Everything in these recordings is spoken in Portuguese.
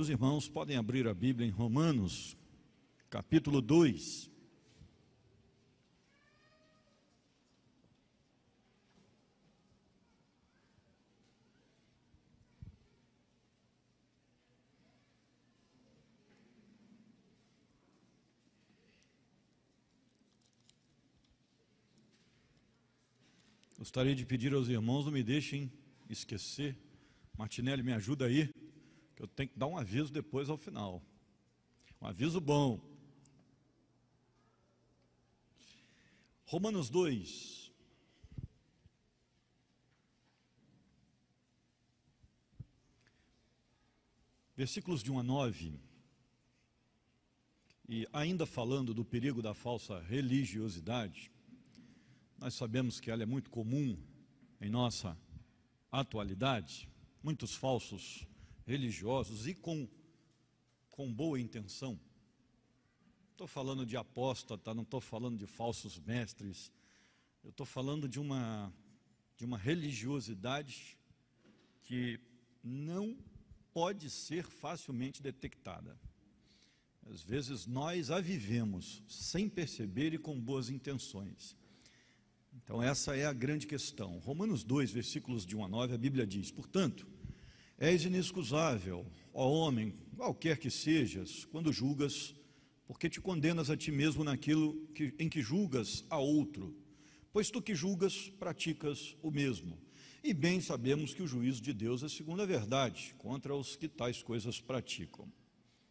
Os irmãos podem abrir a Bíblia em Romanos, capítulo 2. Gostaria de pedir aos irmãos, não me deixem esquecer. Martinelli, me ajuda aí, que eu tenho que dar um aviso depois ao final. Um aviso bom. Romanos 2. Versículos de 1 a 9. E ainda falando do perigo da falsa religiosidade, nós sabemos que ela é muito comum em nossa atualidade, muitos falsos religiosos e com boa intenção. Estou falando de apóstata, não estou falando de falsos mestres, eu estou falando de uma religiosidade que não pode ser facilmente detectada. Às vezes nós a vivemos sem perceber e com boas intenções. Então essa é a grande questão. Romanos 2, versículos de 1 a 9, a Bíblia diz: portanto, és inexcusável, ó homem, qualquer que sejas, quando julgas, porque te condenas a ti mesmo naquilo em que julgas a outro, pois tu que julgas, praticas o mesmo. E bem sabemos que o juízo de Deus é segundo a verdade, contra os que tais coisas praticam.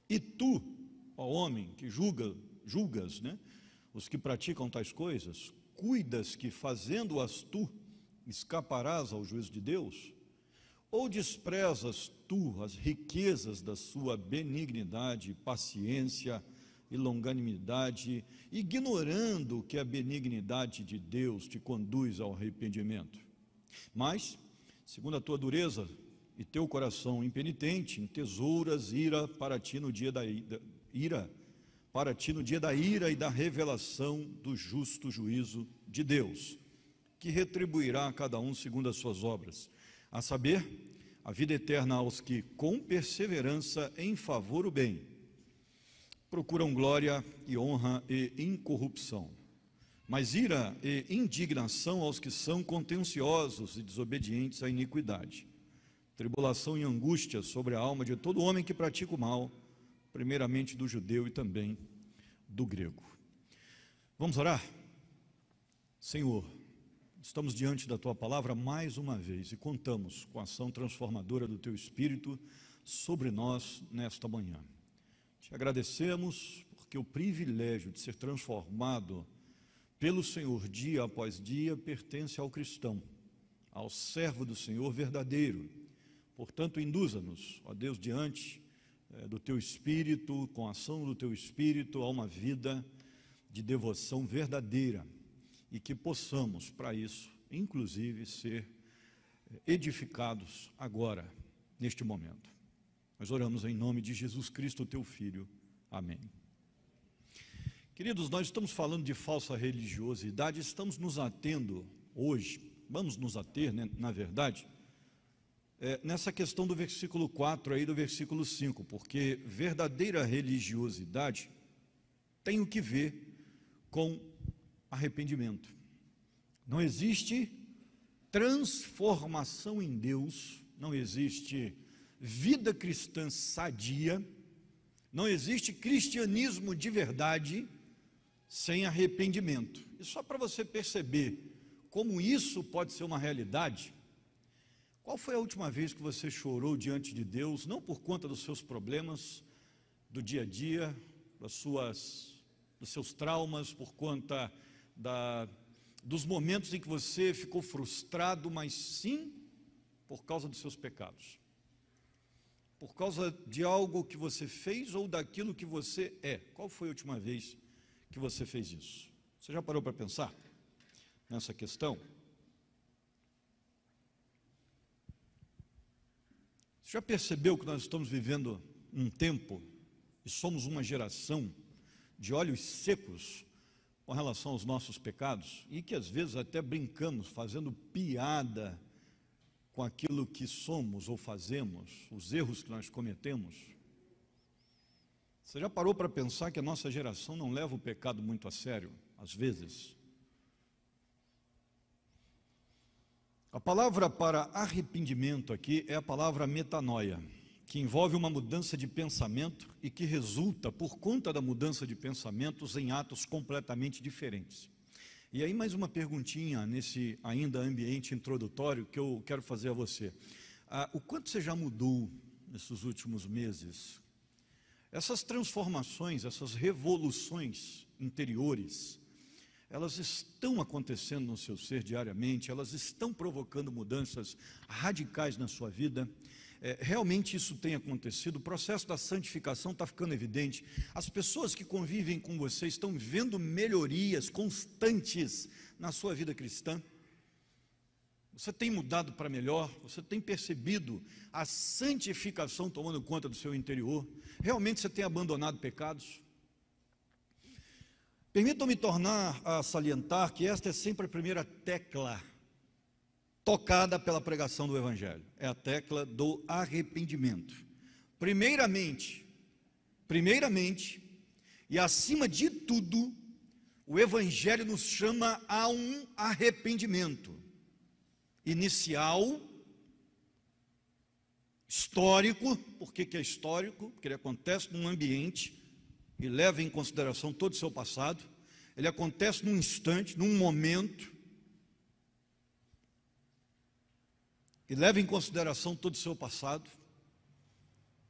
E tu, ó homem, que julgas, os que praticam tais coisas, cuidas que fazendo-as tu, escaparás ao juízo de Deus? Ou desprezas tu as riquezas da sua benignidade, paciência e longanimidade, ignorando que a benignidade de Deus te conduz ao arrependimento? Mas, segundo a tua dureza e teu coração impenitente, entesouras ira para ti no dia da ira e da revelação do justo juízo de Deus, que retribuirá a cada um segundo as suas obras, a saber, a vida eterna aos que, com perseverança em favor o bem, procuram glória e honra e incorrupção, mas ira e indignação aos que são contenciosos e desobedientes à iniquidade, tribulação e angústia sobre a alma de todo homem que pratica o mal, primeiramente do judeu e também do grego. Vamos orar? Senhor, estamos diante da Tua palavra mais uma vez e contamos com a ação transformadora do Teu Espírito sobre nós nesta manhã. Te agradecemos porque o privilégio de ser transformado pelo Senhor dia após dia pertence ao cristão, ao servo do Senhor verdadeiro. Portanto, induza-nos, ó Deus, diante do Teu Espírito, com a ação do Teu Espírito, a uma vida de devoção verdadeira e que possamos, para isso, inclusive, ser edificados agora, neste momento. Nós oramos em nome de Jesus Cristo, Teu Filho. Amém. Queridos, nós estamos falando de falsa religiosidade, estamos nos atendo hoje, vamos nos ater, na verdade, nessa questão do versículo 4 aí do versículo 5, porque verdadeira religiosidade tem o que ver com arrependimento. Não existe transformação em Deus, não existe vida cristã sadia, não existe cristianismo de verdade sem arrependimento. E só para você perceber como isso pode ser uma realidade, qual foi a última vez que você chorou diante de Deus, não por conta dos seus problemas do dia a dia, dos seus traumas, por conta dos momentos em que você ficou frustrado, mas sim por causa dos seus pecados, por causa de algo que você fez ou daquilo que você é? Qual foi a última vez que você fez isso? Você já parou para pensar nessa questão? Você já percebeu que nós estamos vivendo um tempo e somos uma geração de olhos secos com relação aos nossos pecados e que às vezes até brincamos, fazendo piada com aquilo que somos ou fazemos, os erros que nós cometemos? Você já parou para pensar que a nossa geração não leva o pecado muito a sério, às vezes? A palavra para arrependimento aqui é a palavra metanoia, que envolve uma mudança de pensamento e que resulta, por conta da mudança de pensamentos, em atos completamente diferentes. E aí mais uma perguntinha nesse ainda ambiente introdutório que eu quero fazer a você. O quanto você já mudou nesses últimos meses? Essas transformações, essas revoluções interiores, elas estão acontecendo no seu ser diariamente, elas estão provocando mudanças radicais na sua vida. Realmente isso tem acontecido, o processo da santificação está ficando evidente, as pessoas que convivem com você estão vendo melhorias constantes na sua vida cristã. Você tem mudado para melhor, você tem percebido a santificação tomando conta do seu interior, realmente você tem abandonado pecados. Permitam-me tornar a salientar que esta é sempre a primeira tecla tocada pela pregação do Evangelho, é a tecla do arrependimento. Primeiramente, e acima de tudo, o Evangelho nos chama a um arrependimento inicial, histórico. Por que é histórico? Porque ele acontece num ambiente e leva em consideração todo o seu passado, ele acontece num instante, num momento, e leva em consideração todo o seu passado.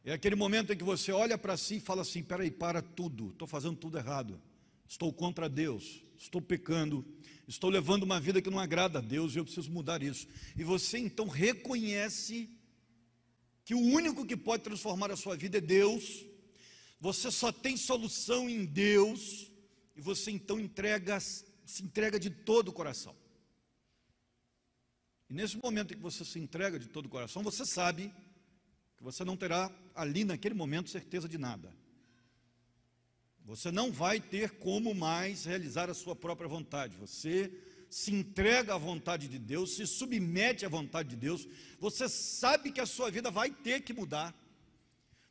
É aquele momento em que você olha para si e fala assim: peraí, para tudo, estou fazendo tudo errado, estou contra Deus, estou pecando, estou levando uma vida que não agrada a Deus e eu preciso mudar isso. E você então reconhece que o único que pode transformar a sua vida é Deus, você só tem solução em Deus, e você então se entrega de todo o coração. E nesse momento em que você se entrega de todo o coração, você sabe que você não terá ali naquele momento certeza de nada. Você não vai ter como mais realizar a sua própria vontade. Você se entrega à vontade de Deus, se submete à vontade de Deus. Você sabe que a sua vida vai ter que mudar.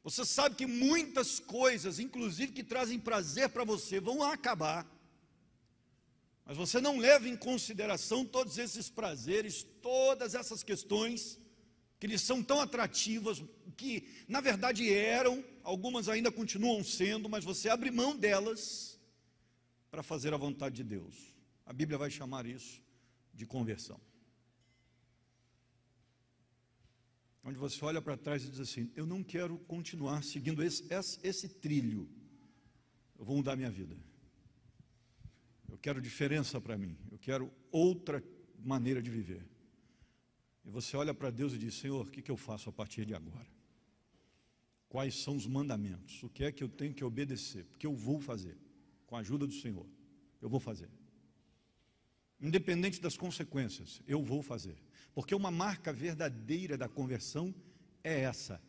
Você sabe que muitas coisas, inclusive que trazem prazer para você, vão acabar. Mas você não leva em consideração todos esses prazeres, todas essas questões que lhes são tão atrativas, que na verdade eram, algumas ainda continuam sendo, mas você abre mão delas para fazer a vontade de Deus. A Bíblia vai chamar isso de conversão. Onde você olha para trás e diz assim: eu não quero continuar seguindo esse trilho, eu vou mudar minha vida. Eu quero diferença para mim, eu quero outra maneira de viver. E você olha para Deus e diz: Senhor, o que eu faço a partir de agora? Quais são os mandamentos? O que é que eu tenho que obedecer? Porque eu vou fazer, com a ajuda do Senhor, eu vou fazer. Independente das consequências, eu vou fazer. Porque uma marca verdadeira da conversão é essa.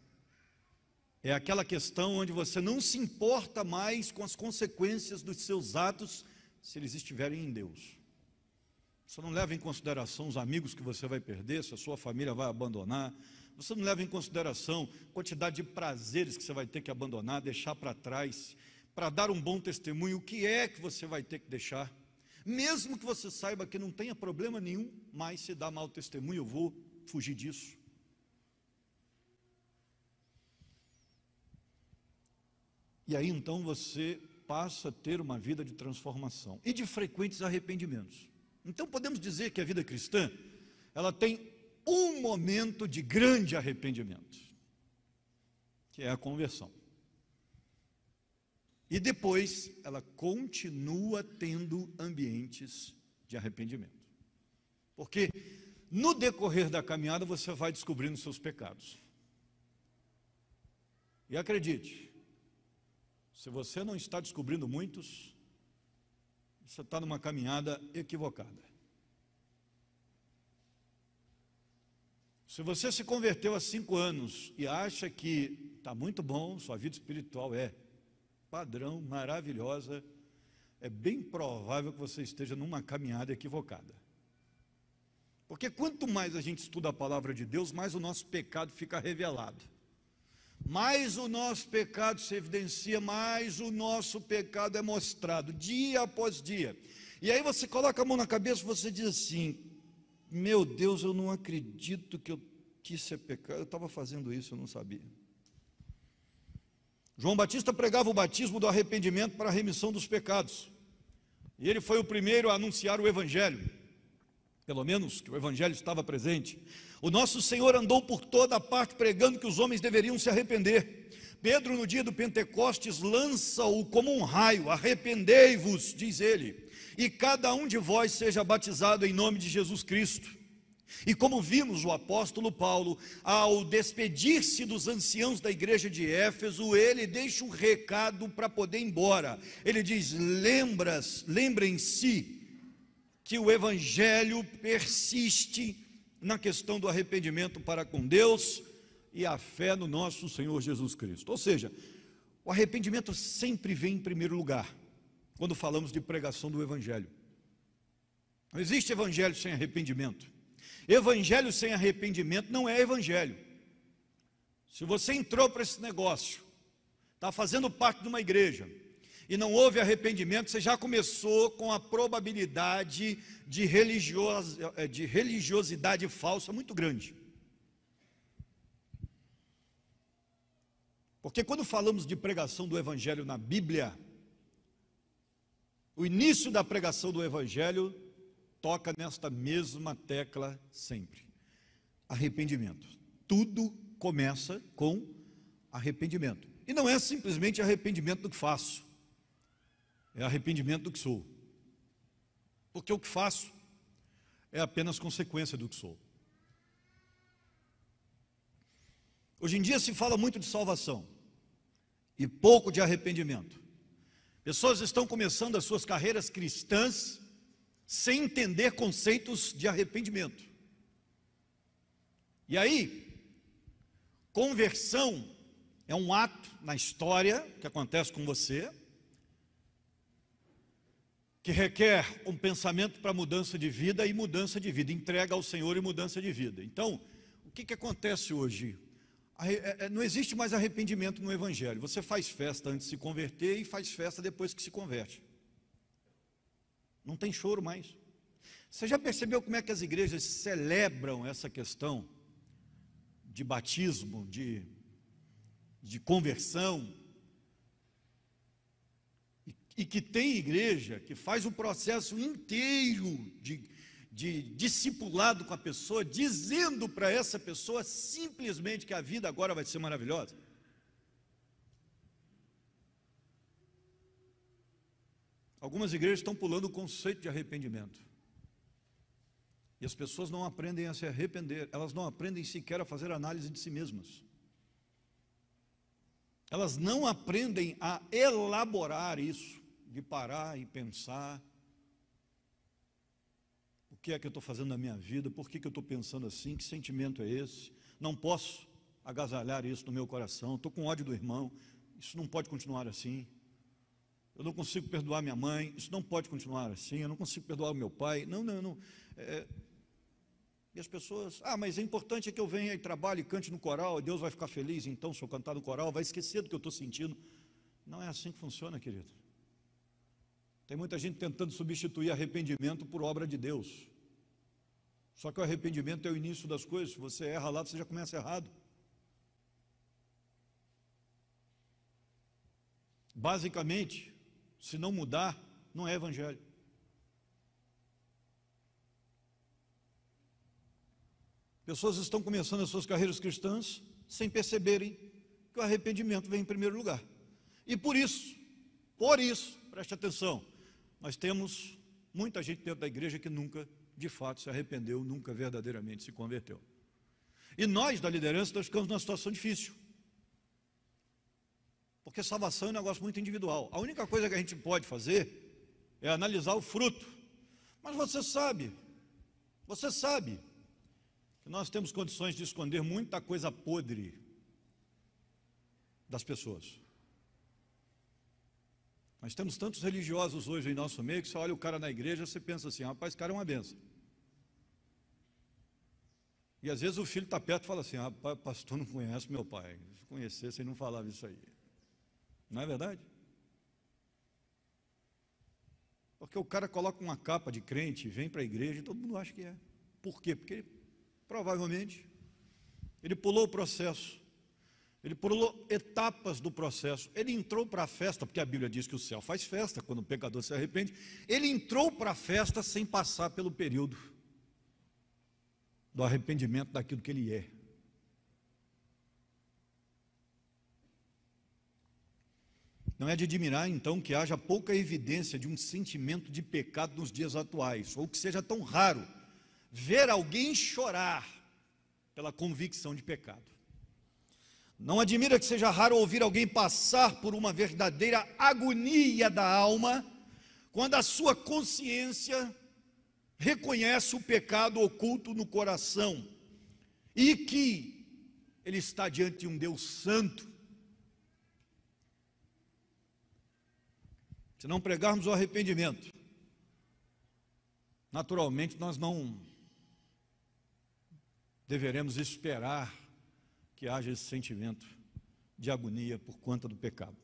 É aquela questão onde você não se importa mais com as consequências dos seus atos, se eles estiverem em Deus. Você não leva em consideração os amigos que você vai perder, se a sua família vai abandonar. Você não leva em consideração a quantidade de prazeres que você vai ter que abandonar, deixar para trás, para dar um bom testemunho. O que é que você vai ter que deixar? Mesmo que você saiba que não tenha problema nenhum, mas se dá mau testemunho, eu vou fugir disso. E aí então você passa a ter uma vida de transformação e de frequentes arrependimentos. Então podemos dizer que a vida cristã, ela tem um momento de grande arrependimento, que é a conversão. E depois ela continua tendo ambientes de arrependimento. Porque no decorrer da caminhada você vai descobrindo seus pecados. E acredite, se você não está descobrindo muitos, você está numa caminhada equivocada. Se você se converteu há 5 anos e acha que está muito bom, sua vida espiritual é padrão, maravilhosa, é bem provável que você esteja numa caminhada equivocada. Porque quanto mais a gente estuda a palavra de Deus, mais o nosso pecado fica revelado. mais o nosso pecado se evidencia, mais o nosso pecado é mostrado, dia após dia. E aí você coloca a mão na cabeça e você diz assim: meu Deus, eu não acredito que eu quis ser pecado, eu estava fazendo isso, eu não sabia. João Batista pregava o batismo do arrependimento para a remissão dos pecados. E ele foi o primeiro a anunciar o Evangelho, pelo menos que o Evangelho estava presente. O nosso Senhor andou por toda a parte pregando que os homens deveriam se arrepender. Pedro, no dia do Pentecostes, lança-o como um raio: arrependei-vos, diz ele, e cada um de vós seja batizado em nome de Jesus Cristo. E como vimos, o apóstolo Paulo, ao despedir-se dos anciãos da igreja de Éfeso, ele deixa um recado para poder ir embora. Ele diz: lembrem-se que o Evangelho persiste na questão do arrependimento para com Deus e a fé no nosso Senhor Jesus Cristo. Ou seja, o arrependimento sempre vem em primeiro lugar quando falamos de pregação do Evangelho. Não existe Evangelho sem arrependimento. Evangelho sem arrependimento não é Evangelho. Se você entrou para esse negócio, está fazendo parte de uma igreja e não houve arrependimento, você já começou com a probabilidade de religiosidade falsa muito grande. Porque quando falamos de pregação do Evangelho na Bíblia, o início da pregação do Evangelho toca nesta mesma tecla sempre: arrependimento. Tudo começa com arrependimento. E não é simplesmente arrependimento do que faço, é arrependimento do que sou. Porque o que faço é apenas consequência do que sou. Hoje em dia se fala muito de salvação e pouco de arrependimento. Pessoas estão começando as suas carreiras cristãs sem entender conceitos de arrependimento. E aí, conversão é um ato na história que acontece com você, que requer um pensamento para mudança de vida e mudança de vida, entrega ao Senhor e mudança de vida. Então, o que acontece hoje? Não existe mais arrependimento no Evangelho. Você faz festa antes de se converter e faz festa depois que se converte. Não tem choro mais. Você já percebeu como é que as igrejas celebram essa questão de batismo, de conversão? E que tem igreja que faz o processo inteiro de discipulado com a pessoa, dizendo para essa pessoa simplesmente que a vida agora vai ser maravilhosa. Algumas igrejas estão pulando o conceito de arrependimento. E as pessoas não aprendem a se arrepender, elas não aprendem sequer a fazer análise de si mesmas. Elas não aprendem a elaborar isso, de parar e pensar: o que é que eu estou fazendo na minha vida? Por que eu estou pensando assim? Que sentimento é esse? Não posso agasalhar isso no meu coração, estou com ódio do irmão, isso não pode continuar assim. Eu não consigo perdoar minha mãe, isso não pode continuar assim. Eu não consigo perdoar o meu pai. Não. E as pessoas: mas é importante que eu venha e trabalhe e cante no coral, e Deus vai ficar feliz então se eu cantar no coral, vai esquecer do que eu estou sentindo. Não é assim que funciona, querido. Tem muita gente tentando substituir arrependimento por obra de Deus. Só que o arrependimento é o início das coisas. Se você erra lá, você já começa errado. Basicamente, se não mudar, não é Evangelho. Pessoas estão começando as suas carreiras cristãs sem perceberem que o arrependimento vem em primeiro lugar. E por isso, preste atenção, nós temos muita gente dentro da igreja que nunca, de fato, se arrependeu, nunca verdadeiramente se converteu. E nós, da liderança, nós ficamos numa situação difícil. Porque salvação é um negócio muito individual. A única coisa que a gente pode fazer é analisar o fruto. Mas você sabe que nós temos condições de esconder muita coisa podre das pessoas. Nós temos tantos religiosos hoje em nosso meio que você olha o cara na igreja e você pensa assim: rapaz, esse cara é uma benção. E às vezes o filho está perto e fala assim: ah, pastor não conhece meu pai. Se conhecesse, ele não falava isso aí. Não é verdade? Porque o cara coloca uma capa de crente, vem para a igreja e todo mundo acha que é. Por quê? Porque provavelmente ele pulou o processo, ele pulou etapas do processo, ele entrou para a festa, porque a Bíblia diz que o céu faz festa quando o pecador se arrepende. Ele entrou para a festa sem passar pelo período do arrependimento daquilo que ele é. Não é de admirar, então, que haja pouca evidência de um sentimento de pecado nos dias atuais, ou que seja tão raro ver alguém chorar pela convicção de pecado. Não admira que seja raro ouvir alguém passar por uma verdadeira agonia da alma, quando a sua consciência reconhece o pecado oculto no coração, e que ele está diante de um Deus santo. Se não pregarmos o arrependimento, naturalmente nós não deveremos esperar que haja esse sentimento de agonia por conta do pecado.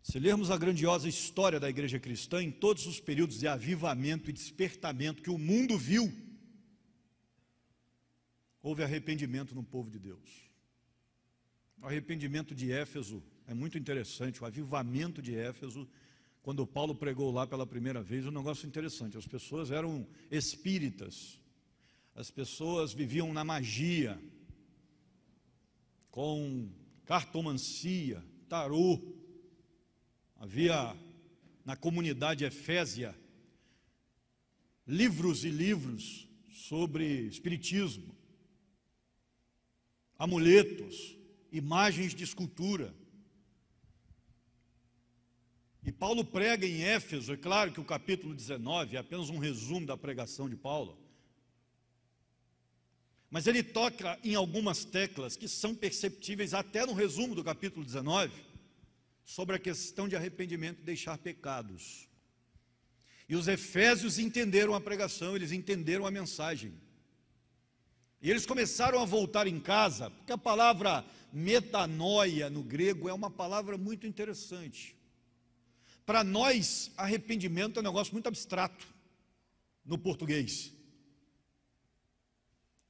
Se lermos a grandiosa história da igreja cristã, em todos os períodos de avivamento e despertamento que o mundo viu, houve arrependimento no povo de Deus. O arrependimento de Éfeso é muito interessante, o avivamento de Éfeso, quando Paulo pregou lá pela primeira vez, um negócio interessante. As pessoas eram espíritas, as pessoas viviam na magia, com cartomancia, tarô. Havia na comunidade efésia livros e livros sobre espiritismo, amuletos, imagens de escultura. E Paulo prega em Éfeso, é claro que o capítulo 19 é apenas um resumo da pregação de Paulo, mas ele toca em algumas teclas que são perceptíveis até no resumo do capítulo 19, sobre a questão de arrependimento e deixar pecados. E os efésios entenderam a pregação, eles entenderam a mensagem. E eles começaram a voltar em casa, porque a palavra metanoia no grego é uma palavra muito interessante. Para nós, arrependimento é um negócio muito abstrato no português.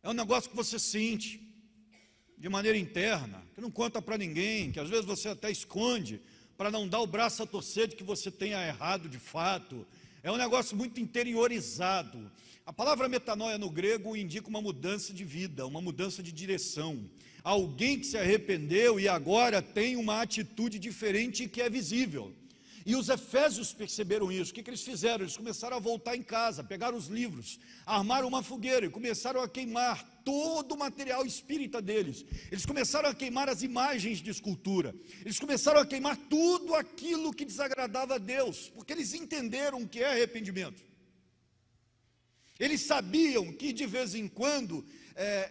É um negócio que você sente de maneira interna, que não conta para ninguém, que às vezes você até esconde para não dar o braço a torcer de que você tenha errado de fato. É um negócio muito interiorizado. A palavra metanoia no grego indica uma mudança de vida, uma mudança de direção. Alguém que se arrependeu e agora tem uma atitude diferente que é visível. E os efésios perceberam isso. O que eles fizeram? Eles começaram a voltar em casa, pegaram os livros, armaram uma fogueira e começaram a queimar todo o material espírita deles. Eles começaram a queimar as imagens de escultura. Eles começaram a queimar tudo aquilo que desagradava a Deus, porque eles entenderam o que é arrependimento. Eles sabiam que de vez em quando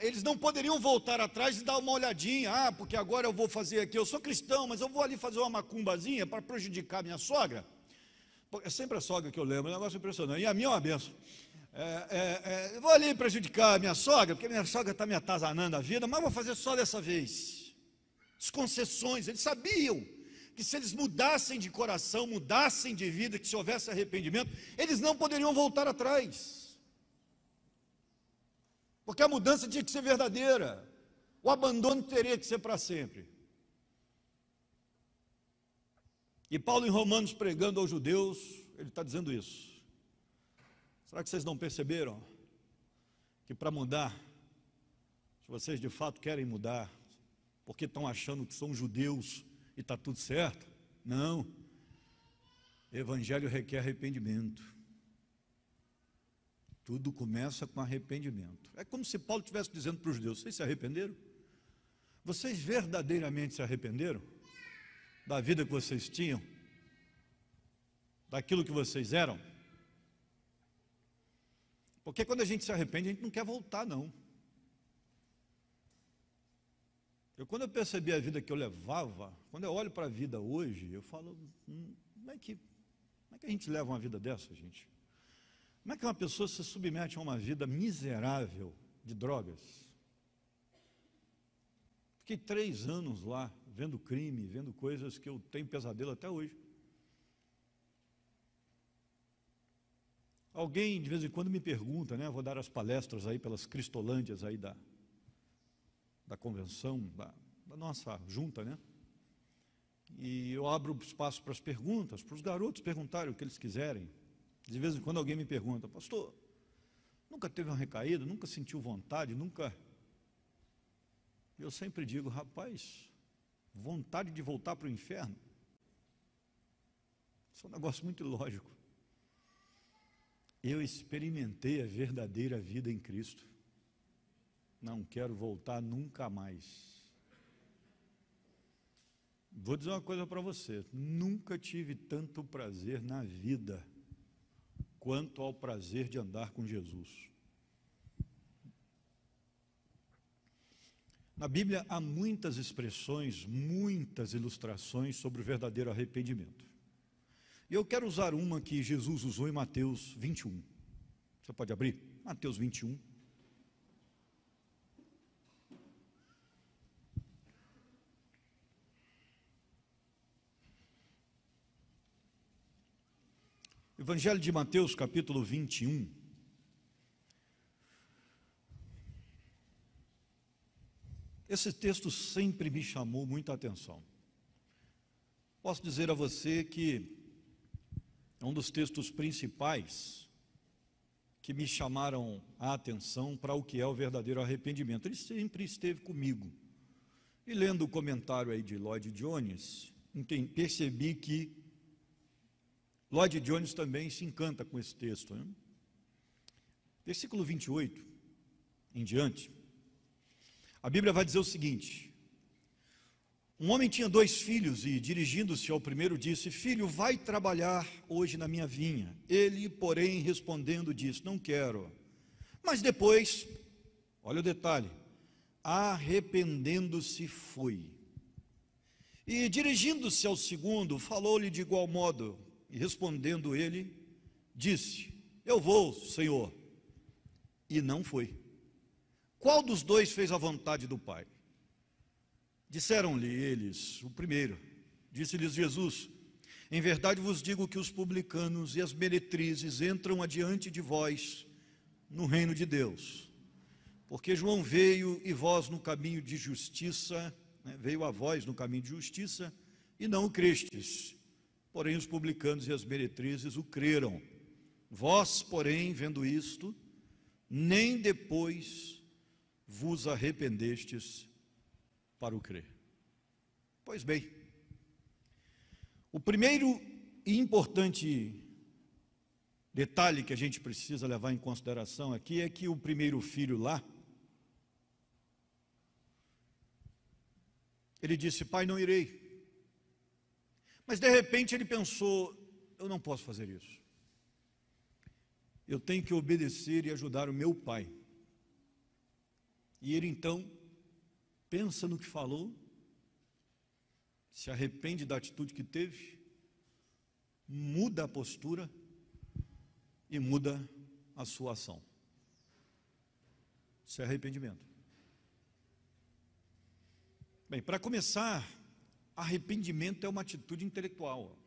eles não poderiam voltar atrás e dar uma olhadinha. Porque agora eu vou fazer aqui, eu sou cristão, mas eu vou ali fazer uma macumbazinha para prejudicar minha sogra. É sempre a sogra que eu lembro, é um negócio impressionante. E a minha é uma benção. Eu vou ali prejudicar a minha sogra, porque minha sogra está me atazanando a vida, mas vou fazer só dessa vez. As concessões, eles sabiam que se eles mudassem de coração, mudassem de vida, que se houvesse arrependimento, eles não poderiam voltar atrás. Porque a mudança tinha que ser verdadeira, o abandono teria que ser para sempre. E Paulo em Romanos, pregando aos judeus, ele está dizendo isso. Será que vocês não perceberam que para mudar, se vocês de fato querem mudar, porque estão achando que são judeus e está tudo certo? Não, evangelho requer arrependimento. Tudo começa com arrependimento. É como se Paulo estivesse dizendo para os judeus: vocês se arrependeram? Vocês verdadeiramente se arrependeram? Da vida que vocês tinham? Daquilo que vocês eram? Porque quando a gente se arrepende, a gente não quer voltar, não. Quando eu percebi a vida que eu levava, quando eu olho para a vida hoje, eu falo: como é que a gente leva uma vida dessa, gente? Como é que uma pessoa se submete a uma vida miserável, de drogas. Fiquei 3 anos lá, vendo crime, vendo coisas que eu tenho pesadelo até hoje. Alguém de vez em quando me pergunta, né? Vou dar as palestras aí pelas Cristolândias aí da convenção, da nossa junta, né? E eu abro espaço para as perguntas, para os garotos perguntarem o que eles quiserem. De vez em quando alguém me pergunta: pastor, nunca teve uma recaída, nunca sentiu vontade, nunca... Eu sempre digo: rapaz, vontade de voltar para o inferno? Isso é um negócio muito ilógico. Eu experimentei a verdadeira vida em Cristo. Não quero voltar nunca mais. Vou dizer uma coisa para você: nunca tive tanto prazer na vida quanto ao prazer de andar com Jesus. Na Bíblia há muitas expressões, muitas ilustrações sobre o verdadeiro arrependimento. E eu quero usar uma que Jesus usou em Mateus 21. Você pode abrir? Mateus 21. Evangelho de Mateus, capítulo 21. Esse texto sempre me chamou muita atenção. Posso dizer a você que é um dos textos principais que me chamaram a atenção para o que é o verdadeiro arrependimento. Ele sempre esteve comigo. E lendo o comentário aí de Lloyd Jones, percebi que Lloyd Jones também se encanta com esse texto, né? Versículo 28 em diante, a Bíblia vai dizer o seguinte: um homem tinha 2 filhos e, dirigindo-se ao primeiro, disse: filho, vai trabalhar hoje na minha vinha. Ele, porém, respondendo, disse: não quero. Mas depois, olha o detalhe, arrependendo-se foi. E dirigindo-se ao segundo, falou-lhe de igual modo. E respondendo ele, disse: eu vou, Senhor. E não foi. Qual dos 2 fez a vontade do Pai? Disseram-lhe eles: o primeiro. Disse-lhes Jesus: em verdade vos digo que os publicanos e as meretrizes entram adiante de vós no reino de Deus. Porque João veio e vós no caminho de justiça, né, veio a vós no caminho de justiça, e não o crestes. Porém os publicanos e as meretrizes o creram. Vós, porém, vendo isto, nem depois vos arrependestes para o crer. Pois bem, o primeiro e importante detalhe que a gente precisa levar em consideração aqui é que o primeiro filho lá, ele disse: pai, não irei. Mas de repente ele pensou: eu não posso fazer isso. Eu tenho que obedecer e ajudar o meu pai. E ele então pensa no que falou, se arrepende da atitude que teve, muda a postura e muda a sua ação. Isso é arrependimento. Bem, para começar, arrependimento é uma atitude intelectual.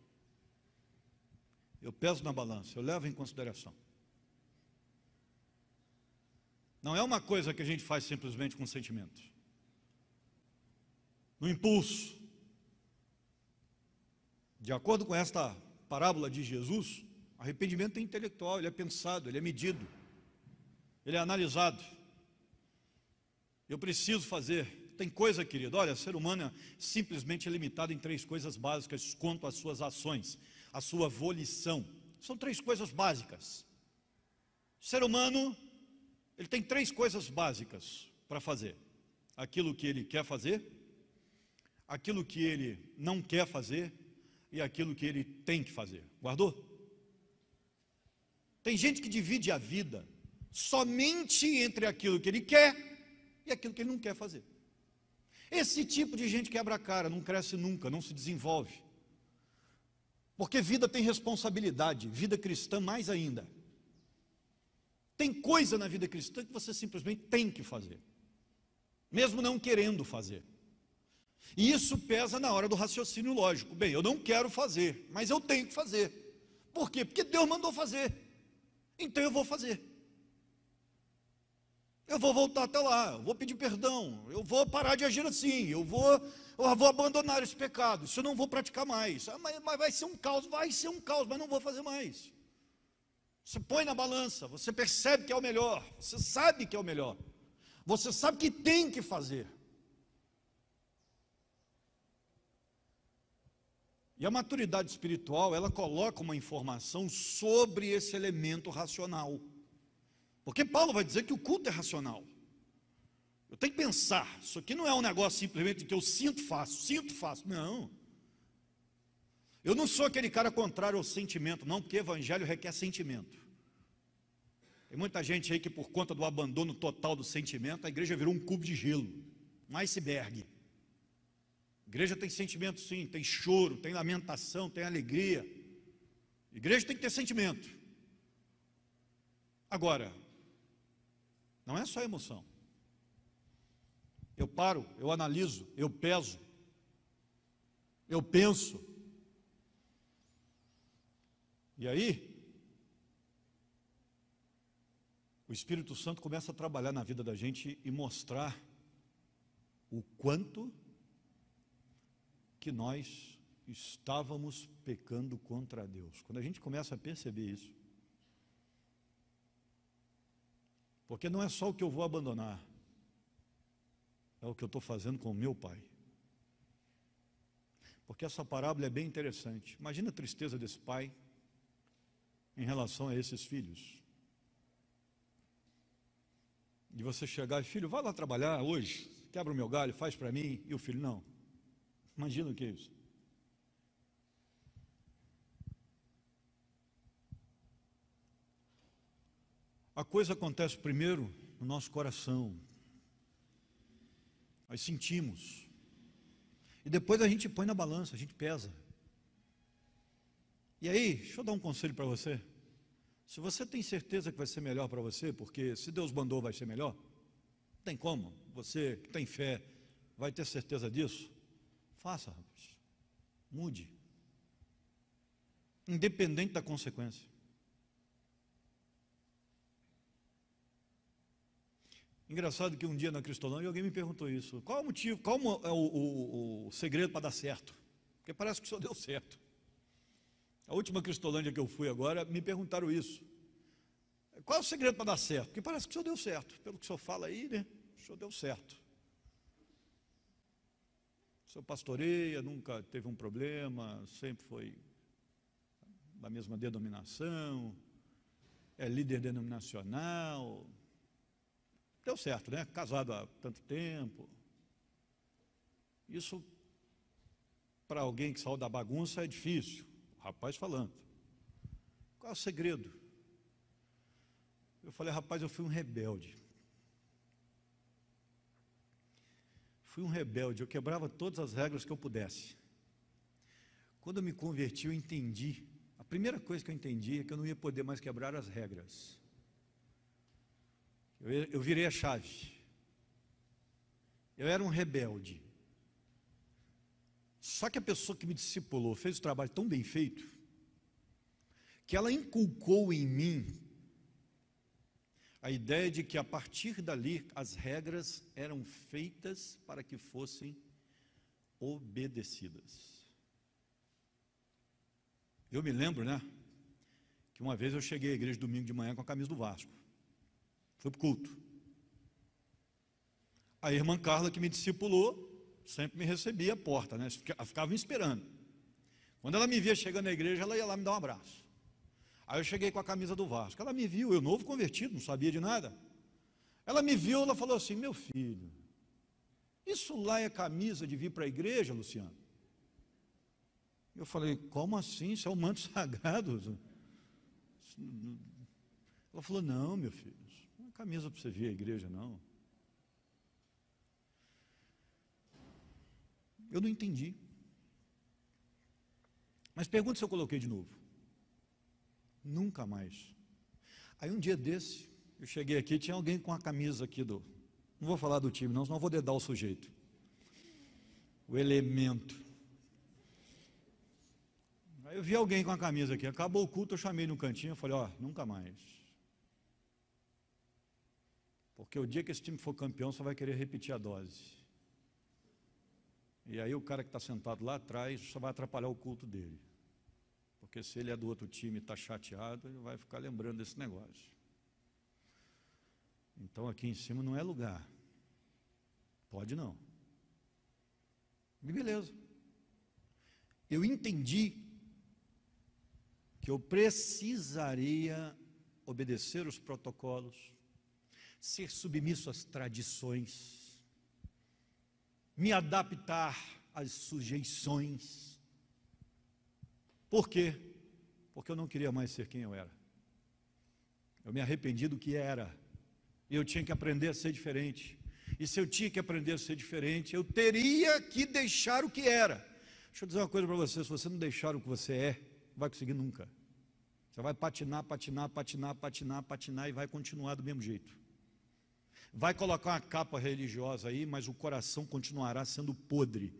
Eu peso na balança, eu levo em consideração. Não é uma coisa que a gente faz simplesmente com sentimento, no impulso. De acordo com esta parábola de Jesus, arrependimento é intelectual, ele é pensado, ele é medido, ele é analisado. Eu preciso fazer. Tem coisa, querido, olha, o ser humano é simplesmente limitado em 3 coisas básicas quanto às suas ações, a sua volição. São 3 coisas básicas. O ser humano, ele tem 3 coisas básicas para fazer: aquilo que ele quer fazer, aquilo que ele não quer fazer e aquilo que ele tem que fazer. Guardou? Tem gente que divide a vida somente entre aquilo que ele quer e aquilo que ele não quer fazer. Esse tipo de gente quebra a cara, não cresce nunca, não se desenvolve. Porque vida tem responsabilidade, vida cristã mais ainda. Tem coisa na vida cristã que você simplesmente tem que fazer, mesmo não querendo fazer. E isso pesa na hora do raciocínio lógico. Bem, eu não quero fazer, mas eu tenho que fazer. Por quê? Porque Deus mandou fazer. Então eu vou fazer. Eu vou voltar até lá, eu vou pedir perdão, eu vou parar de agir assim, eu vou abandonar esse pecado, isso eu não vou praticar mais. Mas vai ser um caos, mas não vou fazer mais. Você põe na balança, você percebe que é o melhor, você sabe que é o melhor, você sabe que tem que fazer. E a maturidade espiritual, ela coloca uma informação sobre esse elemento racional. Porque Paulo vai dizer que o culto é racional. Eu tenho que pensar, isso aqui não é um negócio simplesmente que eu sinto, faço. Não. Eu não sou aquele cara contrário ao sentimento, não, porque evangelho requer sentimento. Tem muita gente aí que por conta do abandono total do sentimento, a igreja virou um cubo de gelo, um iceberg. A igreja tem sentimento sim, tem choro, tem lamentação, tem alegria. A igreja tem que ter sentimento. Agora, não é só emoção. Eu paro, eu analiso, eu peso, eu penso. E aí, o Espírito Santo começa a trabalhar na vida da gente e mostrar o quanto que nós estávamos pecando contra Deus. Quando a gente começa a perceber isso, porque não é só o que eu vou abandonar, é o que eu estou fazendo com o meu pai. Porque essa parábola é bem interessante. Imagina a tristeza desse pai em relação a esses filhos. De você chegar e, filho, vai lá trabalhar hoje, quebra o meu galho, faz para mim, e o filho, não. Imagina o que é isso. A coisa acontece primeiro no nosso coração. Nós sentimos. E depois a gente põe na balança, a gente pesa. E aí, deixa eu dar um conselho para você. Se você tem certeza que vai ser melhor para você, porque se Deus mandou vai ser melhor, não tem como. Você que tem fé vai ter certeza disso? Faça, rapaz. Mude. Independente da consequência. Engraçado que um dia na Cristolândia alguém me perguntou isso. Qual é o motivo, qual é o segredo para dar certo? Porque parece que o senhor deu certo. A última Cristolândia que eu fui agora, me perguntaram isso. Qual é o segredo para dar certo? Porque parece que o senhor deu certo. Pelo que o senhor fala aí, né? O senhor deu certo. O senhor pastoreia, nunca teve um problema, sempre foi da mesma denominação, é líder denominacional. Deu certo, né? Casado há tanto tempo. Isso, para alguém que saiu da bagunça, é difícil. O rapaz falando. Qual é o segredo? Eu falei, rapaz, eu fui um rebelde. Fui um rebelde, eu quebrava todas as regras que eu pudesse. Quando eu me converti, eu entendi. A primeira coisa que eu entendi é que eu não ia poder mais quebrar as regras. Eu virei a chave. Eu era um rebelde. Só que a pessoa que me discipulou fez o trabalho tão bem feito, que ela inculcou em mim a ideia de que a partir dali as regras eram feitas para que fossem obedecidas. Eu me lembro, né, que uma vez eu cheguei à igreja domingo de manhã com a camisa do Vasco. Fui para o culto. A irmã Carla, que me discipulou, sempre me recebia à porta, né? Ficava me esperando. Quando ela me via chegando na igreja, ela ia lá me dar um abraço. Aí eu cheguei com a camisa do Vasco. Ela me viu, eu novo convertido, não sabia de nada. Ela me viu, ela falou assim, meu filho, isso lá é camisa de vir para a igreja, Luciano? Eu falei, como assim? Isso é um manto sagrado. Ela falou, não, meu filho, não é camisa para você vir à igreja, não. Eu não entendi. Mas pergunta se eu coloquei de novo. Nunca mais. Aí um dia desse, Eu cheguei aqui, tinha alguém com a camisa aqui do... Não vou falar do time, não, senão vou dedar o sujeito. O elemento. Aí eu vi alguém com a camisa aqui, acabou o culto, eu chamei no cantinho, eu falei, ó, nunca mais. Porque o dia que esse time for campeão, só vai querer repetir a dose. E aí o cara que está sentado lá atrás só vai atrapalhar o culto dele. Porque se ele é do outro time e está chateado, ele vai ficar lembrando desse negócio. Então aqui em cima não é lugar. Pode não. E beleza. Eu entendi que eu precisaria obedecer os protocolos, ser submisso às tradições, me adaptar às sujeições. Por quê? Porque eu não queria mais ser quem eu era. Eu me arrependi do que era. E eu tinha que aprender a ser diferente. E se eu tinha que aprender a ser diferente, eu teria que deixar o que era. Deixa eu dizer uma coisa para você, se você não deixar o que você é, não vai conseguir nunca. Você vai patinar e vai continuar do mesmo jeito. Vai colocar uma capa religiosa aí, mas o coração continuará sendo podre.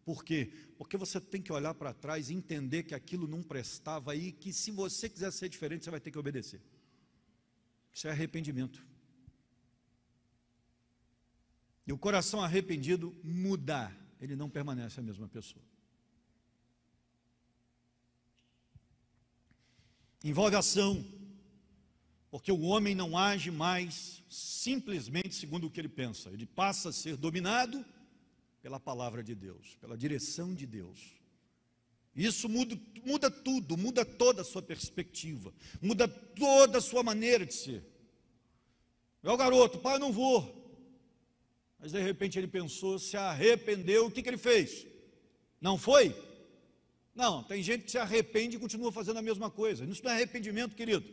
Por quê? Porque você tem que olhar para trás e entender que aquilo não prestava aí, que se você quiser ser diferente, você vai ter que obedecer. Isso é arrependimento. E o coração arrependido muda, ele não permanece a mesma pessoa. Envolve ação, porque o homem não age mais simplesmente segundo o que ele pensa, ele passa a ser dominado pela palavra de Deus, pela direção de Deus. Isso muda tudo, muda toda a sua perspectiva, muda toda a sua maneira de ser. É o garoto, pai, eu não vou. Mas de repente ele pensou, se arrependeu, o que ele fez? Não foi? Não, tem gente que se arrepende e continua fazendo a mesma coisa. Isso não é arrependimento, querido.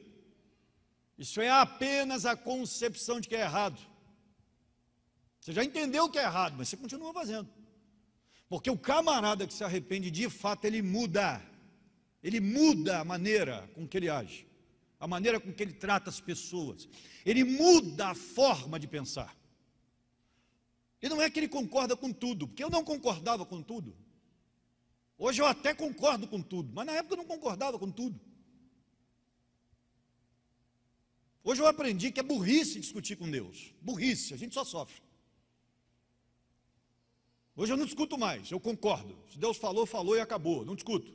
Isso é apenas a concepção de que é errado. Você já entendeu que é errado, mas você continua fazendo. Porque o camarada que se arrepende, de fato, ele muda. Ele muda a maneira com que ele age, a maneira com que ele trata as pessoas. Ele muda a forma de pensar. E não é que ele concorda com tudo, porque eu não concordava com tudo. Hoje eu até concordo com tudo, mas na época eu não concordava com tudo. Hoje eu aprendi que é burrice discutir com Deus. Burrice, a gente só sofre. Hoje eu não discuto mais, eu concordo. Se Deus falou, falou e acabou, não discuto.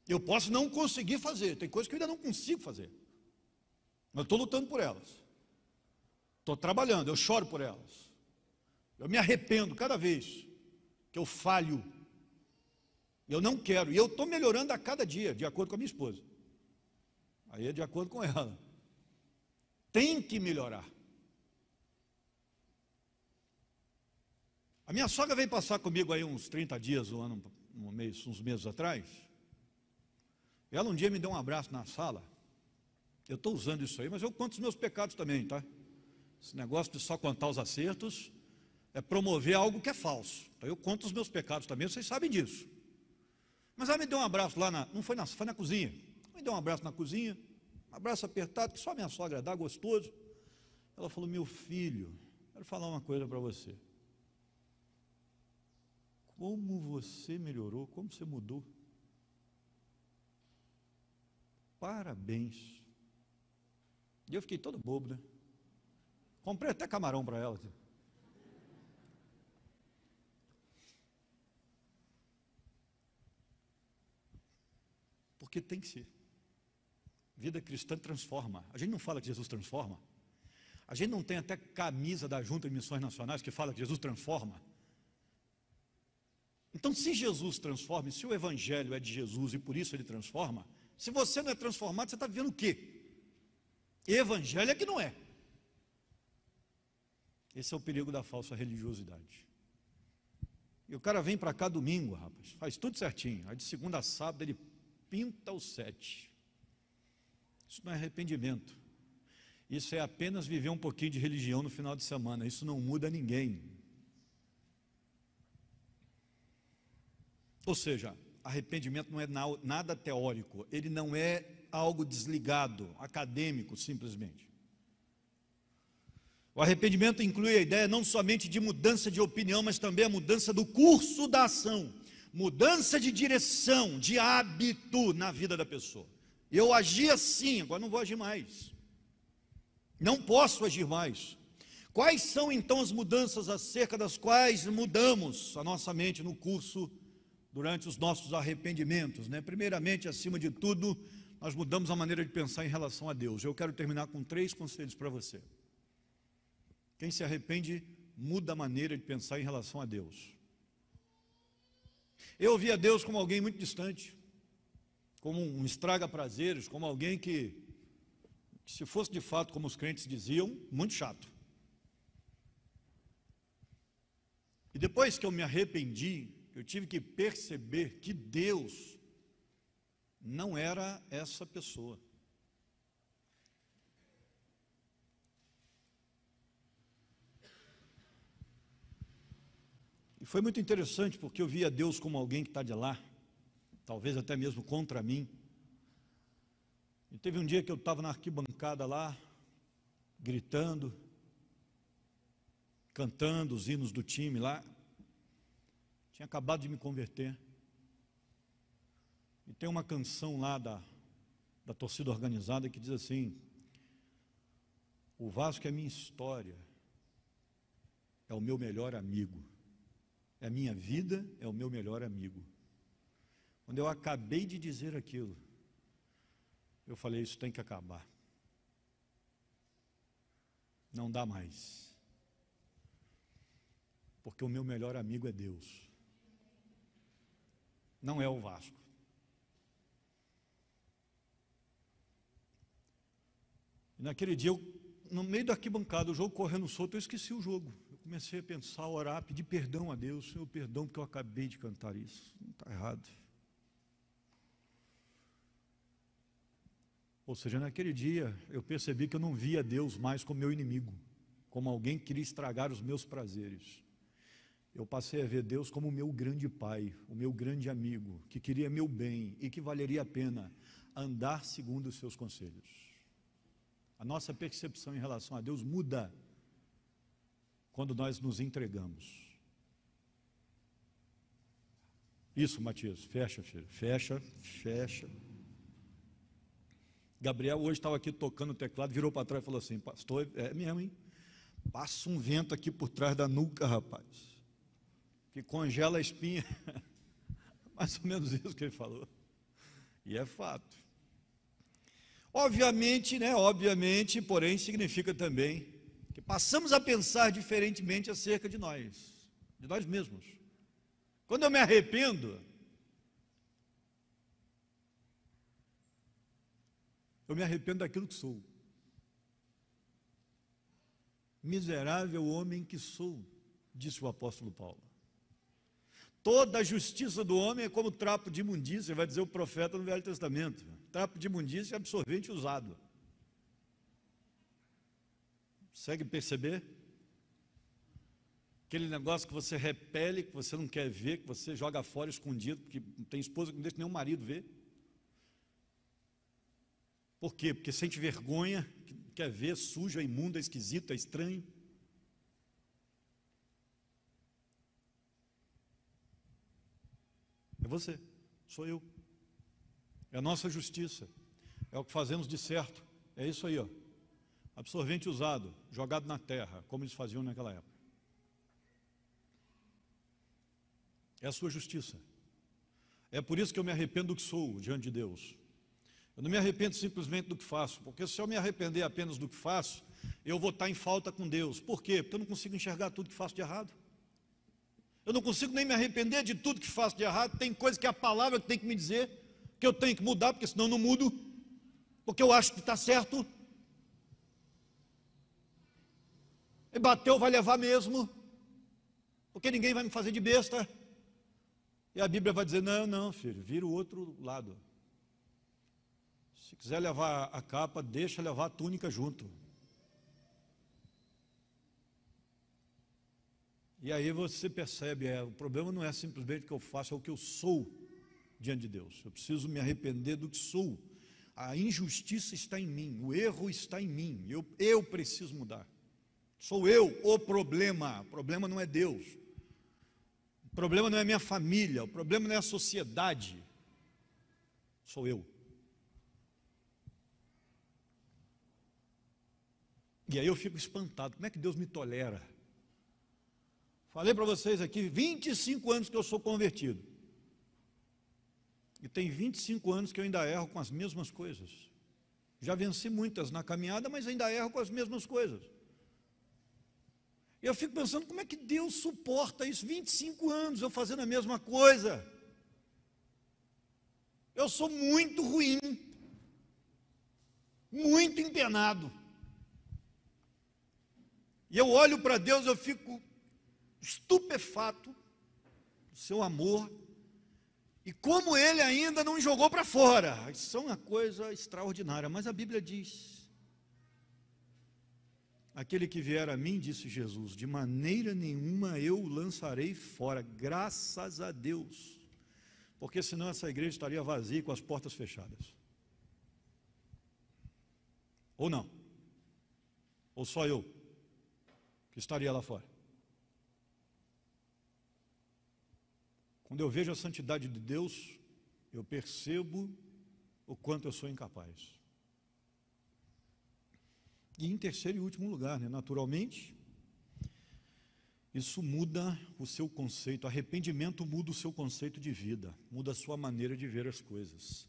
Eu posso não conseguir fazer, tem coisas que eu ainda não consigo fazer. Mas eu estou lutando por elas. Estou trabalhando, eu choro por elas. Eu me arrependo cada vez que eu falho. Eu não quero, e eu estou melhorando a cada dia, de acordo com a minha esposa. Aí é de acordo com ela. Tem que melhorar. A minha sogra veio passar comigo aí uns 30 dias, uns meses atrás. Ela um dia me deu um abraço na sala. Eu estou usando isso aí, mas eu conto os meus pecados também, tá? Esse negócio de só contar os acertos é promover algo que é falso. Então eu conto os meus pecados também, vocês sabem disso. Mas ela me deu um abraço lá, foi na cozinha. Me deu um abraço na cozinha, um abraço apertado, que só minha sogra dá, gostoso. Ela falou, meu filho, quero falar uma coisa para você. Como você melhorou, como você mudou. Parabéns. E eu fiquei todo bobo, né? Comprei até camarão para ela. Porque tem que ser. Vida cristã transforma. A gente não fala que Jesus transforma. A gente não tem até camisa da Junta de Missões Nacionais que fala que Jesus transforma. Então, se Jesus transforma, se o Evangelho é de Jesus e por isso ele transforma, se você não é transformado, você está vivendo o quê? Evangelho é que não é. Esse é o perigo da falsa religiosidade. E o cara vem para cá domingo, rapaz, faz tudo certinho. Aí de segunda a sábado ele pinta os 7. Isso não é arrependimento. Isso é apenas viver um pouquinho de religião no final de semana. Isso não muda ninguém. Ou seja, arrependimento não é nada teórico. Ele não é algo desligado, acadêmico, simplesmente. O arrependimento inclui a ideia não somente de mudança de opinião, mas também a mudança do curso da ação, mudança de direção, de hábito na vida da pessoa. Eu agi assim, agora não vou agir mais. Não posso agir mais. Quais são então as mudanças acerca das quais mudamos a nossa mente no curso durante os nossos arrependimentos, né? Primeiramente, acima de tudo, nós mudamos a maneira de pensar em relação a Deus. Eu quero terminar com 3 conselhos para você. Quem se arrepende, muda a maneira de pensar em relação a Deus. Eu via Deus como alguém muito distante, como um estraga-prazeres, como alguém que, se fosse de fato, como os crentes diziam, muito chato. E depois que eu me arrependi, eu tive que perceber que Deus não era essa pessoa. E foi muito interessante, porque eu via Deus como alguém que está de lá, talvez até mesmo contra mim. E teve um dia que eu estava na arquibancada lá, gritando, cantando os hinos do time lá. Tinha acabado de me converter. E tem uma canção lá da torcida organizada que diz assim: o Vasco é minha história, é o meu melhor amigo. É a minha vida, é o meu melhor amigo. Quando eu acabei de dizer aquilo, eu falei, isso tem que acabar. Não dá mais. Porque o meu melhor amigo é Deus. Não é o Vasco. E naquele dia, no meio da arquibancada, o jogo correndo solto, eu esqueci o jogo. Eu comecei a pensar, a orar, a pedir perdão a Deus. Senhor, perdão porque eu acabei de cantar isso. Não está errado. Ou seja, naquele dia, eu percebi que eu não via Deus mais como meu inimigo, como alguém que queria estragar os meus prazeres. Eu passei a ver Deus como o meu grande pai, o meu grande amigo, que queria meu bem e que valeria a pena andar segundo os seus conselhos. A nossa percepção em relação a Deus muda quando nós nos entregamos. Isso, Matias, fecha, filho, fecha. Gabriel hoje estava aqui tocando o teclado, virou para trás e falou assim, pastor, é mesmo, hein? Passa um vento aqui por trás da nuca, rapaz, que congela a espinha. Mais ou menos isso que ele falou. E é fato. Obviamente, porém, significa também que passamos a pensar diferentemente acerca de nós mesmos. Quando eu me arrependo, eu me arrependo daquilo que sou. Miserável homem que sou, disse o apóstolo Paulo. Toda a justiça do homem é como trapo de imundícia, vai dizer o profeta no Velho Testamento. Trapo de imundícia é absorvente usado. Consegue perceber? Aquele negócio que você repele, que você não quer ver, que você joga fora escondido, porque tem esposa que não deixa nem o marido ver. Por quê? Porque sente vergonha, quer ver, sujo, é imundo, é esquisito, é estranho. É você, sou eu. É a nossa justiça. É o que fazemos de certo. É isso aí, ó. Absorvente usado, jogado na terra, como eles faziam naquela época. É a sua justiça. É por isso que eu me arrependo do que sou diante de Deus. Eu não me arrependo simplesmente do que faço, porque se eu me arrepender apenas do que faço, eu vou estar em falta com Deus. Por quê? Porque eu não consigo enxergar tudo que faço de errado. Eu não consigo nem me arrepender de tudo que faço de errado. Tem coisa que é a palavra que tem que me dizer, que eu tenho que mudar, porque senão eu não mudo, porque eu acho que está certo. E bateu, vai levar mesmo, porque ninguém vai me fazer de besta. E a Bíblia vai dizer, não, filho, vira o outro lado. Se quiser levar a capa, deixa levar a túnica junto. E aí você percebe, o problema não é simplesmente o que eu faço, é o que eu sou diante de Deus. Eu preciso me arrepender do que sou, A injustiça está em mim, o erro está em mim, eu preciso mudar. Sou eu o problema não é Deus, o problema não é minha família, o problema não é a sociedade, sou eu. E aí eu fico espantado, como é que Deus me tolera? Falei para vocês aqui, 25 anos que eu sou convertido. E tem 25 anos que eu ainda erro com as mesmas coisas. Já venci muitas na caminhada, mas ainda erro com as mesmas coisas. E eu fico pensando, como é que Deus suporta isso? 25 anos eu fazendo a mesma coisa. Eu sou muito ruim, muito empenado. E eu olho para Deus, eu fico estupefato do seu amor. E como ele ainda não jogou para fora. Isso é uma coisa extraordinária. Mas a Bíblia diz: aquele que vier a mim, disse Jesus, de maneira nenhuma eu o lançarei fora. Graças a Deus. Porque senão essa igreja estaria vazia e com as portas fechadas. Ou não? Ou só eu que estaria lá fora? Quando eu vejo a santidade de Deus, eu percebo o quanto eu sou incapaz. E em terceiro e último lugar, naturalmente, isso muda o seu conceito, arrependimento muda o seu conceito de vida, muda a sua maneira de ver as coisas.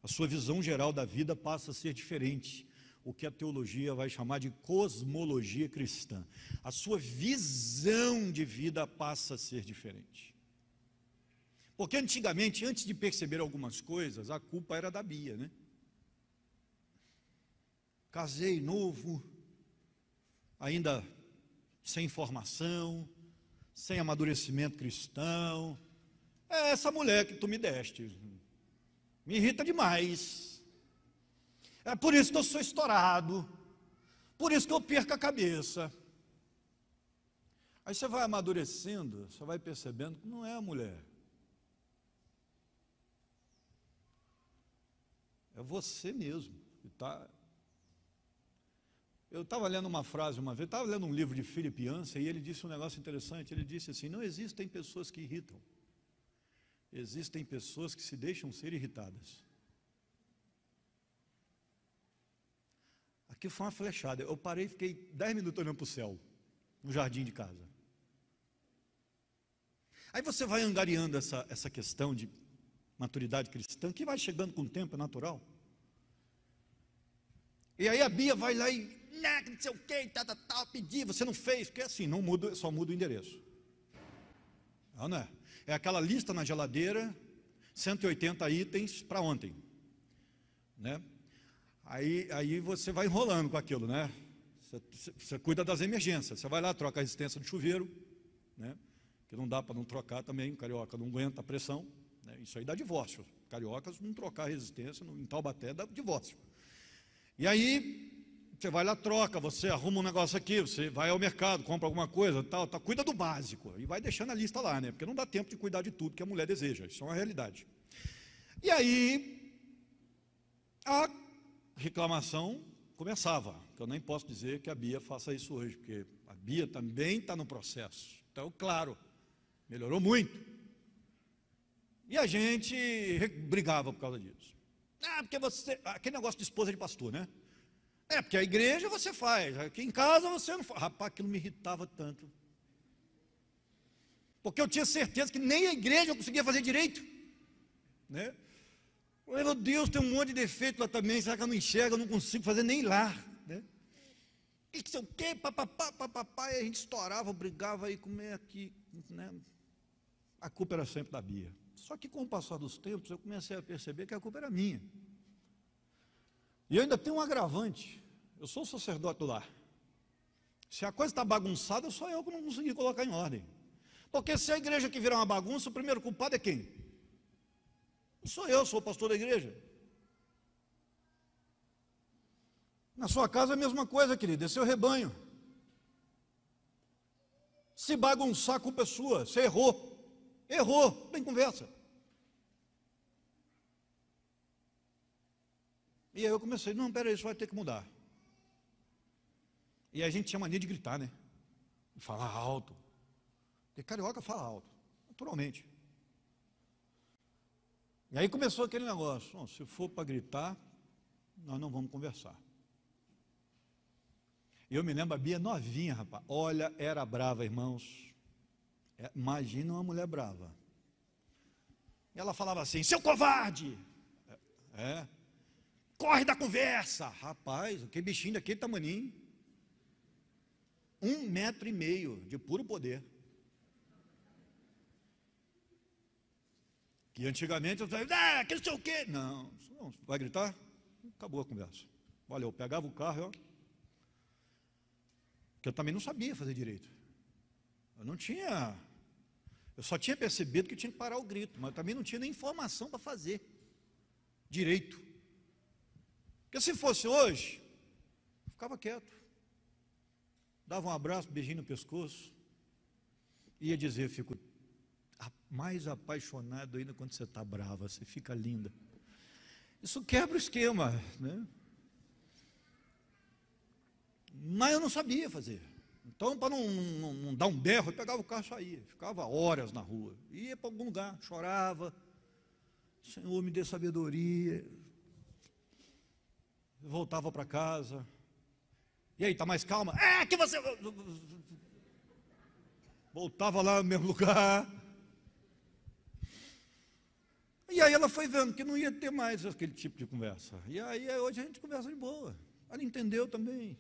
A sua visão geral da vida passa a ser diferente, o que a teologia vai chamar de cosmologia cristã. A sua visão de vida passa a ser diferente. Porque antigamente, antes de perceber algumas coisas, a culpa era da Bia, né? Casei novo, ainda sem formação, sem amadurecimento cristão. É essa mulher que tu me deste, me irrita demais. É por isso que eu sou estourado, por isso que eu perco a cabeça. Aí você vai amadurecendo, você vai percebendo que não é a mulher. É você mesmo que está. Eu estava lendo uma frase uma vez, estava lendo um livro de Philip Yancey, e ele disse um negócio interessante. Ele disse assim: não existem pessoas que irritam, existem pessoas que se deixam ser irritadas. Aqui foi uma flechada. Eu parei e fiquei 10 minutos olhando para o céu, no jardim de casa. Aí você vai angariando essa questão de maturidade cristã, que vai chegando com o tempo, é natural. E aí a Bia vai lá e não sei o que, pedir, você não fez, porque assim, não muda, só muda o endereço. Não é? É aquela lista na geladeira, 180 itens para ontem, né? Aí você vai enrolando com aquilo, né? Você cuida das emergências, você vai lá, troca a resistência do chuveiro, né? Que não dá para não trocar também, o carioca não aguenta a pressão. Isso aí dá divórcio. Cariocas não trocar a resistência, em Taubaté dá divórcio. E aí, você vai lá, troca, você arruma um negócio aqui, você vai ao mercado, compra alguma coisa, tal, cuida do básico. E vai deixando a lista lá, né? Porque não dá tempo de cuidar de tudo que a mulher deseja. Isso é uma realidade. E aí, a reclamação começava. Eu nem posso dizer que a Bia faça isso hoje, porque a Bia também está no processo. Então, claro, melhorou muito. E a gente brigava por causa disso. Porque você... Aquele negócio de esposa de pastor, né? Porque a igreja você faz, aqui em casa você não faz. Rapaz, aquilo me irritava tanto. Porque eu tinha certeza que nem a igreja eu conseguia fazer direito. Né? Meu Deus, tem um monte de defeito lá também, será que eu não enxergo, eu não consigo fazer nem lá. Né? E sei o quê, papapá, e a gente estourava, brigava aí, como é aqui, né? A culpa era sempre da Bia. Só que com o passar dos tempos, eu comecei a perceber que a culpa era minha. E eu ainda tenho um agravante. Eu sou o sacerdote do lar. Se a coisa está bagunçada, sou eu que não consegui colocar em ordem. Porque se a igreja que virar uma bagunça, o primeiro culpado é quem? Não sou eu, sou o pastor da igreja. Na sua casa é a mesma coisa, querido, é seu rebanho. Se bagunçar, a culpa é sua, você errou. Errou, tem conversa. E aí eu comecei, não, peraí, isso vai ter que mudar. E a gente tinha mania de gritar, né? De falar alto. Porque carioca fala alto, naturalmente. E aí começou aquele negócio, se for para gritar, nós não vamos conversar. E eu me lembro, a Bia novinha, rapaz, olha, era brava, irmãos. Imagina uma mulher brava. E ela falava assim, seu covarde! Corre da conversa! Rapaz, aquele bichinho daquele tamaninho. 1,5 metro de puro poder. Que antigamente eu falava, que não sei o quê. Não, vai gritar? Acabou a conversa. Olha, eu pegava o carro, que eu também não sabia fazer direito. Eu só tinha percebido que tinha que parar o grito, mas eu também não tinha nem informação para fazer direito. Porque se fosse hoje, eu ficava quieto, dava um abraço, beijinho no pescoço, ia dizer, eu fico mais apaixonado ainda quando você está brava, você fica linda. Isso quebra o esquema, né? Mas eu não sabia fazer. Então, para não dar um berro, eu pegava o carro e saía. Ficava horas na rua. Ia para algum lugar, chorava. Senhor, me dê sabedoria. Eu voltava para casa. E aí, está mais calma? Que você... Voltava lá no mesmo lugar. E aí ela foi vendo que não ia ter mais aquele tipo de conversa. E aí hoje a gente conversa de boa. Ela entendeu também.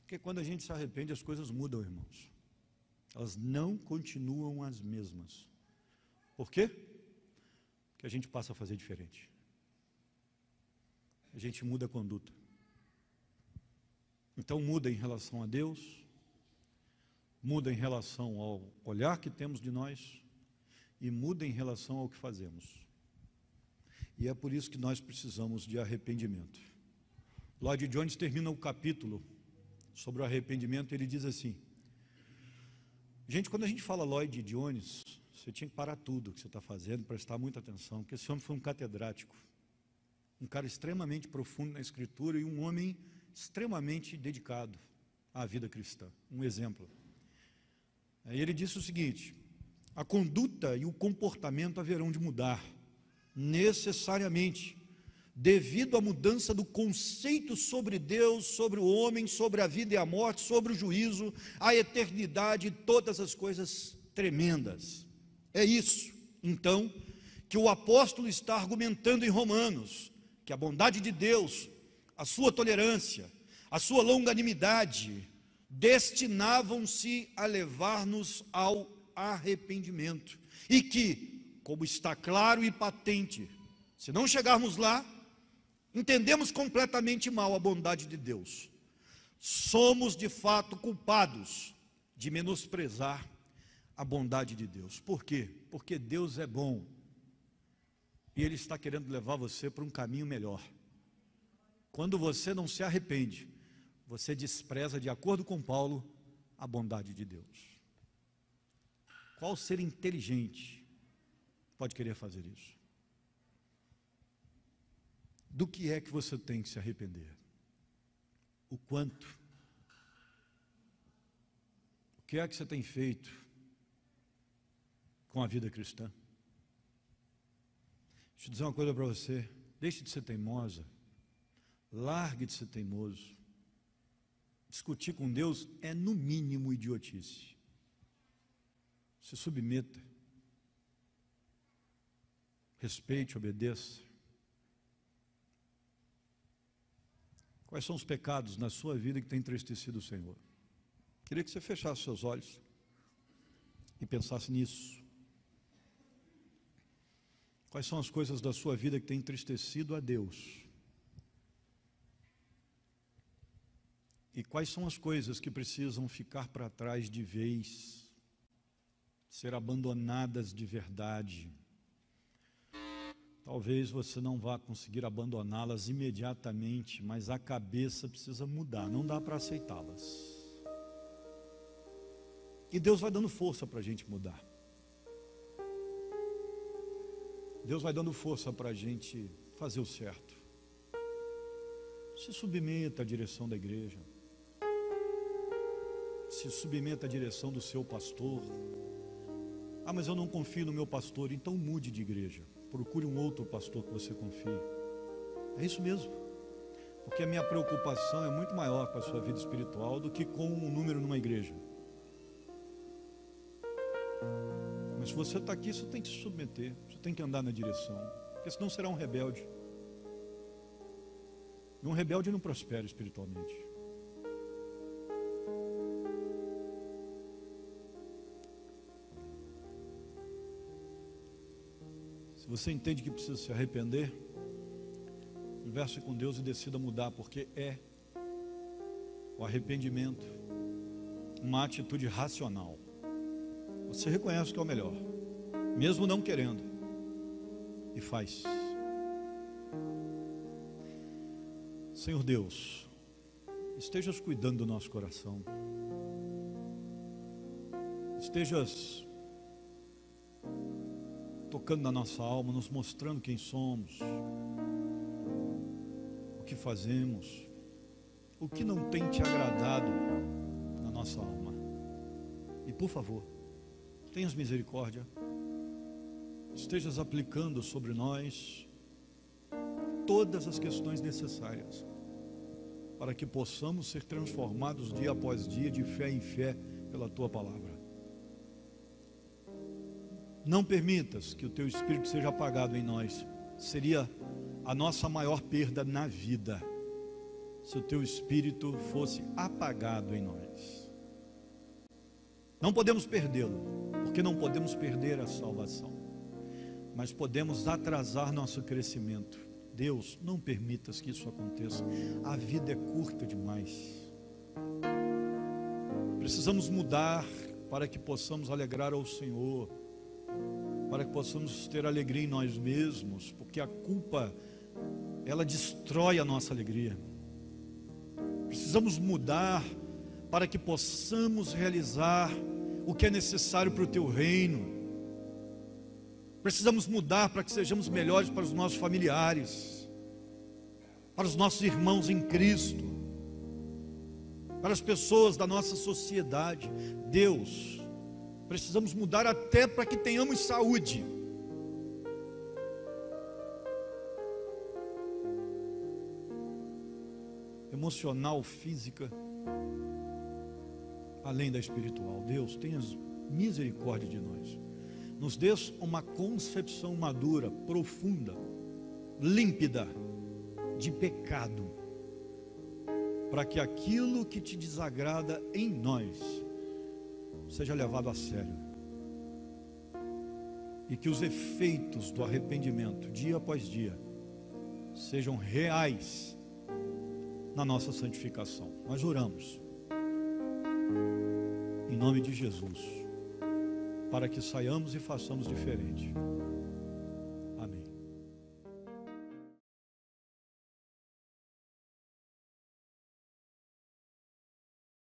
Porque quando a gente se arrepende, as coisas mudam, irmãos. Elas não continuam as mesmas. Por quê? Porque a gente passa a fazer diferente. A gente muda a conduta. Então muda em relação a Deus, muda em relação ao olhar que temos de nós e muda em relação ao que fazemos. E é por isso que nós precisamos de arrependimento. Lloyd Jones termina o capítulo sobre o arrependimento, ele diz assim, gente, quando a gente fala Lloyd Jones, você tinha que parar tudo o que você está fazendo, prestar muita atenção, porque esse homem foi um catedrático, um cara extremamente profundo na escritura e um homem extremamente dedicado à vida cristã, um exemplo. Aí ele disse o seguinte, a conduta e o comportamento haverão de mudar, necessariamente, devido à mudança do conceito sobre Deus, sobre o homem, sobre a vida e a morte, sobre o juízo, a eternidade e todas as coisas tremendas. É isso, então, que o apóstolo está argumentando em Romanos, que a bondade de Deus, a sua tolerância, a sua longanimidade, destinavam-se a levar-nos ao arrependimento, e que, como está claro e patente, se não chegarmos lá, entendemos completamente mal a bondade de Deus. Somos de fato culpados de menosprezar a bondade de Deus. Por quê? Porque Deus é bom e Ele está querendo levar você para um caminho melhor. Quando você não se arrepende, você despreza, de acordo com Paulo, a bondade de Deus. Qual ser inteligente pode querer fazer isso? Do que é que você tem que se arrepender? O quanto? O que é que você tem feito com a vida cristã? Deixa eu dizer uma coisa para você, deixe de ser teimosa, largue de ser teimoso. Discutir com Deus é no mínimo idiotice. Se submeta, respeite, obedeça. Quais são os pecados na sua vida que têm entristecido o Senhor? Queria que você fechasse seus olhos e pensasse nisso. Quais são as coisas da sua vida que têm entristecido a Deus? E quais são as coisas que precisam ficar para trás de vez, ser abandonadas de verdade? Talvez você não vá conseguir abandoná-las imediatamente, mas a cabeça precisa mudar, não dá para aceitá-las. E Deus vai dando força para a gente mudar. Deus vai dando força para a gente fazer o certo. Se submeta à direção da igreja. Se submeta à direção do seu pastor. Ah, mas eu não confio no meu pastor. Então mude de igreja. Procure um outro pastor que você confie. É isso mesmo. Porque a minha preocupação é muito maior com a sua vida espiritual do que com um número numa igreja. Mas se você está aqui, você tem que se submeter. Você tem que andar na direção. Porque senão será um rebelde. E um rebelde não prospera espiritualmente. Se você entende que precisa se arrepender, converse com Deus e decida mudar, porque o arrependimento uma atitude racional. Você reconhece que é o melhor, mesmo não querendo, e faz. Senhor Deus, estejas cuidando do nosso coração, estejas tocando na nossa alma, nos mostrando quem somos, o que fazemos, o que não tem te agradado na nossa alma. E por favor, tenhas misericórdia, estejas aplicando sobre nós todas as questões necessárias para que possamos ser transformados dia após dia, de fé em fé, pela Tua palavra. Não permitas que o Teu Espírito seja apagado em nós. Seria a nossa maior perda na vida, se o Teu Espírito fosse apagado em nós. Não podemos perdê-lo, porque não podemos perder a salvação, mas podemos atrasar nosso crescimento. Deus, não permitas que isso aconteça. A vida é curta demais. Precisamos mudar para que possamos alegrar ao Senhor, para que possamos ter alegria em nós mesmos, porque a culpa, ela destrói a nossa alegria. Precisamos mudar para que possamos realizar o que é necessário para o Teu reino. Precisamos mudar para que sejamos melhores para os nossos familiares, para os nossos irmãos em Cristo, para as pessoas da nossa sociedade. Deus, precisamos mudar até para que tenhamos saúde. Emocional, física, além da espiritual. Deus, tenha misericórdia de nós. Nos dê uma concepção madura, profunda, límpida, de pecado, para que aquilo que te desagrada em nós seja levado a sério, e que os efeitos do arrependimento, dia após dia, sejam reais na nossa santificação. Nós oramos em nome de Jesus, para que saiamos e façamos diferente.